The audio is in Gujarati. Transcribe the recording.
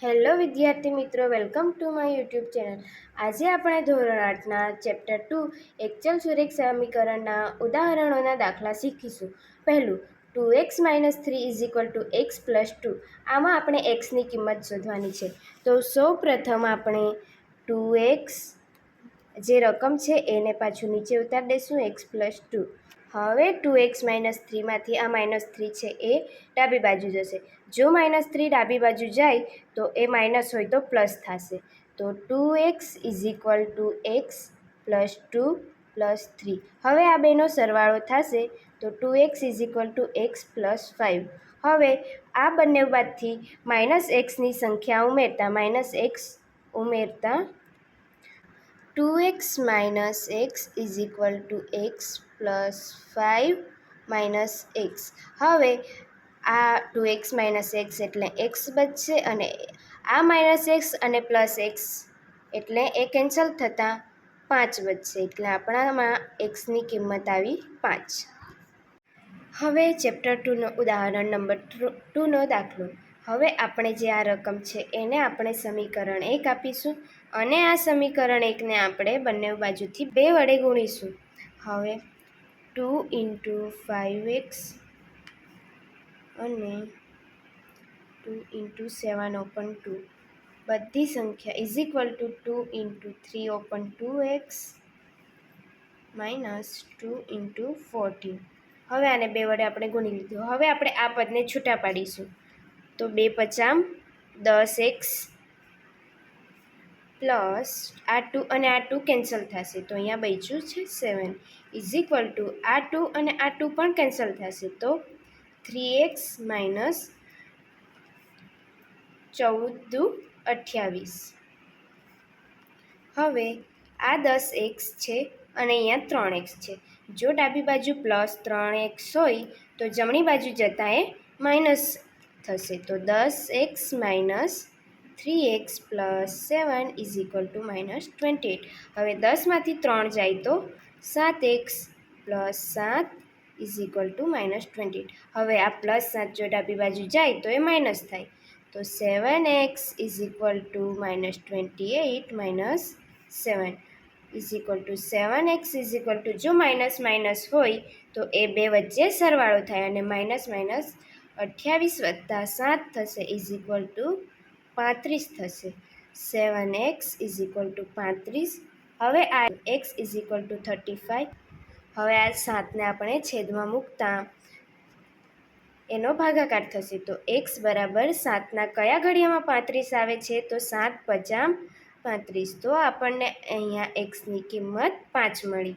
હેલો વિદ્યાર્થી મિત્રો, welcome to my YouTube channel. આજે આપણે ધોરણ 8ના ચેપ્ટર 2 એકચલ સુરેખ સમીકરણના ઉદાહરણોના દાખલા શીખીશું. પહેલું, 2x - 3 = x + 2. આમાં આપણે xની કિંમત શોધવાની છે. તો સૌ પ્રથમ આપણે 2x જે રકમ છે એને પાછું નીચે ઉતારી દઈશું, x + 2. હવે 2x - 3માંથી આ -3 છે એ ડાબી બાજુ જશે. જો -3 ડાબી બાજુ જાય તો એ માઇનસ હોય તો પ્લસ થશે. તો 2x = x + 2 + 3. હવે આ બેનો સરવાળો થશે તો 2x = x + 5. હવે આ બંને બાદથી -xની સંખ્યા ઉમેરતા 2x - x = x + 5 - x. હવે આ 2x - x એટલે x બચશે અને આ -x અને +x એટલે એ કેન્સલ થતાં 5 બચશે. એટલે આપણામાં xની કિંમત આવી 5. હવે ચેપ્ટર 2નો ઉદાહરણ નંબર 2નો દાખલો. હવે આપણે જે આ રકમ છે એને આપણે સમીકરણ 1 આપીશું અને આ સમીકરણ 1ને આપણે બંને બાજુથી 2 વડે ગુણીશું. હવે 2 × 5x અને 2 × 7/2 બધી સંખ્યા = 2 × 3/2x - 2 × 14. હવે આને 2 વડે આપણે ગુણી લીધું. હવે આપણે આ પદને છૂટા પાડીશું. તો 2 × 5 = 10x પ્લસ આ 2 અને આ 2 કેન્સલ થશે તો અહીંયા બચ્યું છે 7 = આ 2 અને આ 2 પણ કેન્સલ થશે તો 3x - 14 × 28. હવે આ 10x છે અને અહીંયા 3x છે. જો ડાબી બાજુ +3x હોય તો જમણી બાજુ જતાં એ માઇનસ થશે. તો 10x - 3x + 7 = -28. હવે 10માંથી 3 જાય તો 7x + 7 = -28. હવે આ +7 જો ડાબી બાજુ જાય તો એ માઇનસ થાય. તો 7x = -28 - 7 = 7x જો માઇનસ હોય તો એ બે વચ્ચે સરવાળો થાય અને -28 + 7 થશે = 35 થશે. 7x = 35. હવે આ x = 35. હવે આ 7ને આપણે છેદમાં મૂકતા એનો ભાગાકાર થશે. તો x = 7ના કયા ઘડિયામાં 35 આવે છે? તો 7 × 5 = 35. તો આપણને અહીંયા xની કિંમત 5 મળી.